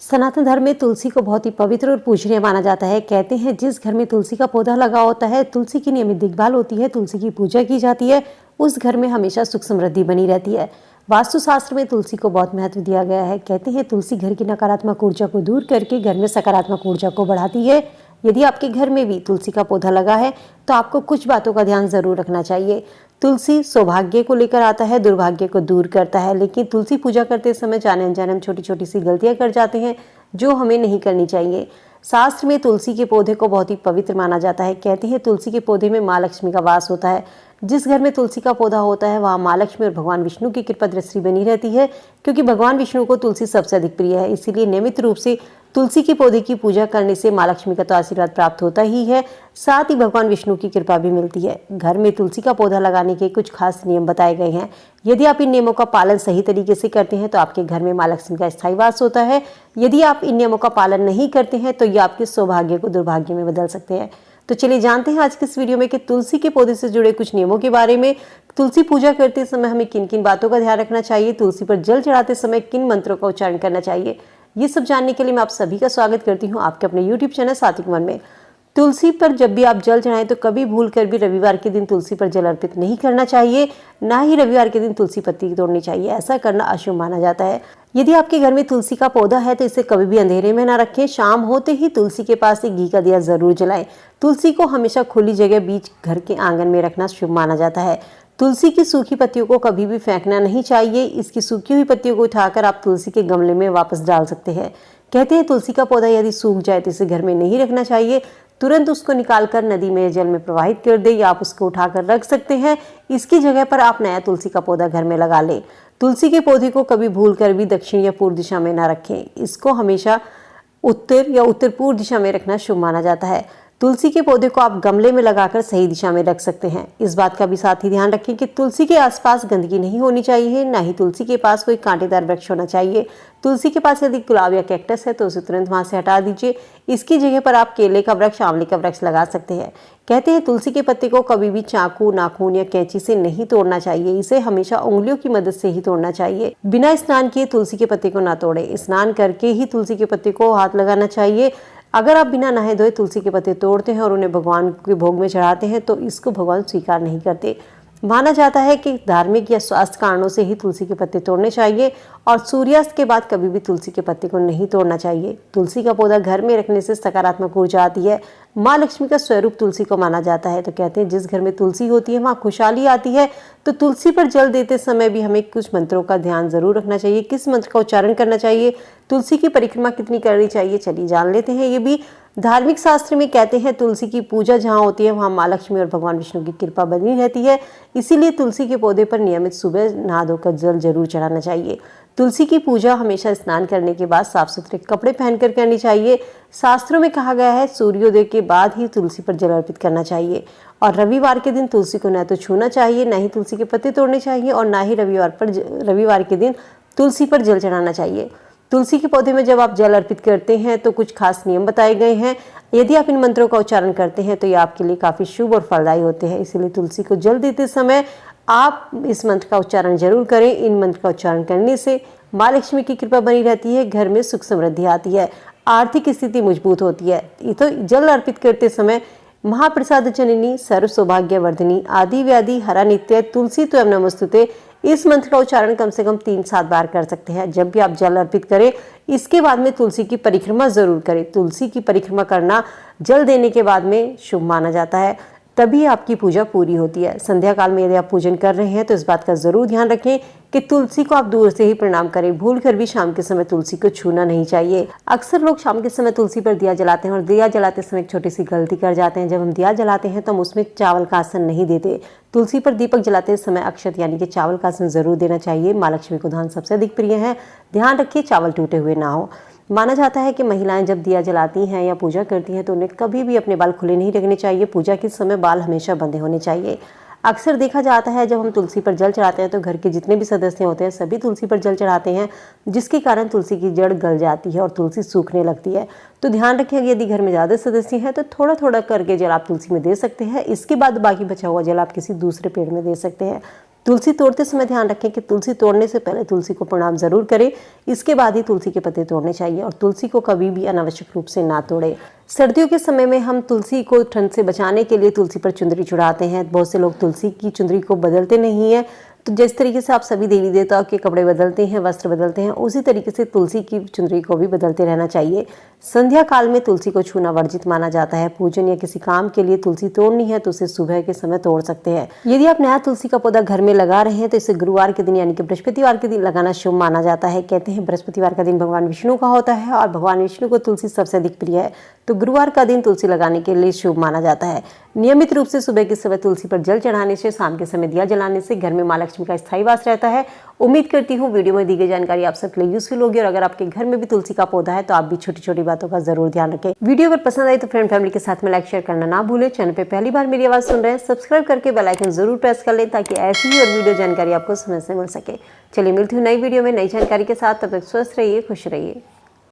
सनातन धर्म में तुलसी को बहुत ही पवित्र और पूजनीय माना जाता है। कहते हैं जिस घर में तुलसी का पौधा लगा होता है, तुलसी की नियमित देखभाल होती है, तुलसी की पूजा की जाती है, उस घर में हमेशा सुख समृद्धि बनी रहती है। वास्तुशास्त्र में तुलसी को बहुत महत्व दिया गया है। कहते हैं तुलसी घर की नकारात्मक ऊर्जा को दूर करके घर में सकारात्मक ऊर्जा को बढ़ाती है। यदि आपके घर में भी तुलसी का पौधा लगा है तो आपको कुछ बातों का ध्यान जरूर रखना चाहिए। तुलसी सौभाग्य को लेकर आता है, दुर्भाग्य को दूर करता है। लेकिन तुलसी पूजा करते समय जाने अनजाने हम छोटी छोटी सी गलतियां कर जाते हैं जो हमें नहीं करनी चाहिए। शास्त्र में तुलसी के पौधे को बहुत ही पवित्र माना जाता है। कहते हैं तुलसी के पौधे में माँ लक्ष्मी का वास होता है। जिस घर में तुलसी का पौधा होता है वहाँ माँ लक्ष्मी और भगवान विष्णु की कृपा दृष्टि बनी रहती है, क्योंकि भगवान विष्णु को तुलसी सबसे अधिक प्रिय है। इसीलिए नियमित रूप से तुलसी के पौधे की पूजा करने से माँ लक्ष्मी का तो आशीर्वाद प्राप्त होता ही है, साथ ही भगवान विष्णु की कृपा भी मिलती है। घर में तुलसी का पौधा लगाने के कुछ खास नियम बताए गए हैं। यदि आप इन नियमों का पालन सही तरीके से करते हैं तो आपके घर में माँ लक्ष्मी का स्थायी वास होता है। यदि आप इन नियमों का पालन नहीं करते हैं तो ये आपके सौभाग्य को दुर्भाग्य में बदल सकते हैं। तो चलिए जानते हैं आज के इस वीडियो में कि तुलसी के पौधे से जुड़े कुछ नियमों के बारे में। तुलसी पूजा करते समय हमें किन किन बातों का ध्यान रखना चाहिए, तुलसी पर जल चढ़ाते समय किन मंत्रों का उच्चारण करना चाहिए, ये सब जानने के लिए मैं आप सभी का स्वागत करती हूँ आपके अपने YouTube चैनल सात्विक मन में। तुलसी पर जब भी आप जल चढ़ाएं तो कभी भूल कर भी रविवार के दिन तुलसी पर जल अर्पित नहीं करना चाहिए, ना ही रविवार के दिन तुलसी पत्ती तोड़नी चाहिए। ऐसा करना अशुभ माना जाता है। यदि आपके घर में तुलसी का पौधा है तो इसे कभी भी अंधेरे में ना रखें। शाम होते ही तुलसी के पास एक घी का दिया जरूर जलाएं। तुलसी को हमेशा खुली जगह बीच घर के आंगन में रखना शुभ माना जाता है। तुलसी की सूखी पत्तियों को कभी भी फेंकना नहीं चाहिए। इसकी सूखी हुई पत्तियों को उठाकर आप तुलसी के गमले में वापस डाल सकते हैं। कहते हैं तुलसी का पौधा यदि सूख जाए तो इसे घर में नहीं रखना चाहिए। तुरंत उसको निकालकर नदी में जल में प्रवाहित कर दे या आप उसको उठाकर रख सकते हैं। इसकी जगह पर आप नया तुलसी का पौधा घर में लगा लें। तुलसी के पौधे को कभी भूलकर भी दक्षिण या पूर्व दिशा में ना रखें। इसको हमेशा उत्तर या उत्तर पूर्व दिशा में रखना शुभ माना जाता है। तुलसी के पौधे को आप गमले में लगाकर सही दिशा में रख सकते हैं। इस बात का भी साथ ही ध्यान रखें कि तुलसी के आसपास गंदगी नहीं होनी चाहिए, ना ही तुलसी के पास कोई कांटेदार वृक्ष होना चाहिए। तुलसी के पास यदि गुलाब या कैक्टस है तो उसे तुरंत वहां से हटा दीजिए। इसकी जगह पर आप केले का वृक्ष, आंवले का वृक्ष लगा सकते हैं। कहते हैं तुलसी के पत्ते को कभी भी चाकू, नाखून या कैंची से नहीं तोड़ना चाहिए। इसे हमेशा उंगलियों की मदद से ही तोड़ना चाहिए। बिना स्नान किए तुलसी के पत्ते को ना तोड़े। स्नान करके ही तुलसी के पत्ते को हाथ लगाना चाहिए। अगर आप बिना नहाए धोए तुलसी के पत्ते तोड़ते हैं और उन्हें भगवान के भोग में चढ़ाते हैं तो इसको भगवान स्वीकार नहीं करते। माना जाता है कि धार्मिक या स्वास्थ्य कारणों से ही तुलसी के पत्ते तोड़ने चाहिए और सूर्यास्त के बाद कभी भी तुलसी के पत्ते को नहीं तोड़ना चाहिए। तुलसी का पौधा घर में रखने से सकारात्मक ऊर्जा आती है। माँ लक्ष्मी का स्वरूप तुलसी को माना जाता है। तो कहते हैं जिस घर में तुलसी होती है वहाँ खुशहाली आती है। तो तुलसी पर जल देते समय भी हमें कुछ मंत्रों का ध्यान जरूर रखना चाहिए। किस मंत्र का उच्चारण करना चाहिए, तुलसी की परिक्रमा कितनी करनी चाहिए, चलिए जान लेते हैं ये भी। धार्मिक शास्त्र में कहते हैं तुलसी की पूजा जहाँ होती है वहाँ माँ लक्ष्मी और भगवान विष्णु की कृपा बनी रहती है। इसीलिए तुलसी के पौधे पर नियमित सुबह नहा धोकर जल जरूर चढ़ाना चाहिए। तुलसी की पूजा हमेशा स्नान करने के बाद साफ सुथरे कपड़े पहनकर करनी चाहिए। शास्त्रों में कहा गया है सूर्योदय के बाद ही तुलसी पर जल अर्पित करना चाहिए और रविवार के दिन तुलसी को न तो छूना चाहिए, न ही तुलसी के पत्ते तोड़ने चाहिए और न ही रविवार के दिन तुलसी पर जल चढ़ाना चाहिए। तुलसी के पौधे में जब आप जल अर्पित करते हैं तो कुछ खास नियम बताए गए हैं। यदि आप इन मंत्रों का उच्चारण करते हैं तो ये आपके लिए काफी शुभ और फलदायी होते हैं। इसीलिए तुलसी को जल देते समय आप इस मंत्र का उच्चारण जरूर करें। इन मंत्र का उच्चारण करने से माँ लक्ष्मी की कृपा बनी रहती है, घर में सुख समृद्धि आती है, आर्थिक स्थिति मजबूत होती है। तो जल अर्पित करते समय महाप्रसाद जननी, सर्व सौभाग्य वर्धिनी, आदि व्याधि हरा नित्य, तुलसी त्वं नमोस्तुते, इस मंत्र का उच्चारण कम से कम 3-7 बार कर सकते हैं। जब भी आप जल अर्पित करें इसके बाद में तुलसी की परिक्रमा जरूर करें। तुलसी की परिक्रमा करना जल देने के बाद में शुभ माना जाता है, तभी आपकी पूजा पूरी होती है। संध्या काल में यदि आप पूजन कर रहे हैं तो इस बात का जरूर ध्यान रखें कि तुलसी को आप दूर से ही प्रणाम करें। भूल कर भी शाम के समय तुलसी को छूना नहीं चाहिए। अक्सर लोग शाम के समय तुलसी पर दिया जलाते हैं और दिया जलाते समय एक छोटी सी गलती कर जाते हैं। जब हम दिया जलाते हैं तो हम उसमें चावल का आसन नहीं देते। तुलसी पर दीपक जलाते समय अक्षत यानी कि चावल का आसन जरूर देना चाहिए। माँ लक्ष्मी को धान सबसे अधिक प्रिय है। ध्यान रखिए चावल टूटे हुए ना हो। माना जाता है कि महिलाएं जब दिया जलाती हैं या पूजा करती हैं तो उन्हें कभी भी अपने बाल खुले नहीं रखने चाहिए। पूजा के समय बाल हमेशा बंधे होने चाहिए। अक्सर देखा जाता है जब हम तुलसी पर जल चढ़ाते हैं तो घर के जितने भी सदस्य होते हैं सभी तुलसी पर जल चढ़ाते हैं, जिसके कारण तुलसी की जड़ गल जाती है और तुलसी सूखने लगती है। तो ध्यान रखें यदि घर में ज़्यादा सदस्य हैं तो थोड़ा थोड़ा करके जल आप तुलसी में दे सकते हैं। इसके बाद बाकी बचा हुआ जल आप किसी दूसरे पेड़ में दे सकते हैं। तुलसी तोड़ते समय ध्यान रखें कि तुलसी तोड़ने से पहले तुलसी को प्रणाम जरूर करें, इसके बाद ही तुलसी के पत्ते तोड़ने चाहिए और तुलसी को कभी भी अनावश्यक रूप से ना तोड़ें। सर्दियों के समय में हम तुलसी को ठंड से बचाने के लिए तुलसी पर चुंदरी चढ़ाते हैं। बहुत से लोग तुलसी की चुंदरी को बदलते नहीं हैं। तो जिस तरीके से आप सभी देवी देवताओं के कपड़े बदलते हैं, वस्त्र बदलते हैं, उसी तरीके से तुलसी की चुंदरी को भी बदलते रहना चाहिए। संध्या काल में तुलसी को छूना वर्जित माना जाता है। पूजन या किसी काम के लिए तुलसी तोड़नी है तो उसे सुबह के समय तोड़ सकते हैं। यदि आप नया तुलसी का पौधा घर में लगा रहे हैं तो इसे गुरुवार के दिन यानी कि बृहस्पतिवार के दिन लगाना शुभ माना जाता है। कहते हैं बृहस्पतिवार का दिन भगवान विष्णु का होता है और भगवान विष्णु को तुलसी सबसे अधिक प्रिय है, तो गुरुवार का दिन तुलसी लगाने के लिए शुभ माना जाता है। नियमित रूप से सुबह के समय तुलसी पर जल चढ़ाने से, शाम के समय दिया जलाने से घर में मां लक्ष्मी का स्थायी वास रहता है। उम्मीद करती हूँ वीडियो में दी गई जानकारी आप सबके लिए यूजफुल होगी और अगर आपके घर में भी तुलसी का पौधा है तो आप भी छोटी छोटी बातों का जरूर ध्यान रखें। वीडियो अगर पसंद आई तो फ्रेंड फैमिली के साथ में लाइक शेयर करना ना भूलें। चैनल पे पहली बार मेरी आवाज सुन रहे हैं, सब्सक्राइब करके बेल आइकन जरूर प्रेस कर लें ताकि ऐसी ही और वीडियो जानकारी आपको समय से मिल सके। चलिए मिलती हूँ नई वीडियो में नई जानकारी के साथ, तब तक स्वस्थ रहिए, खुश रहिए।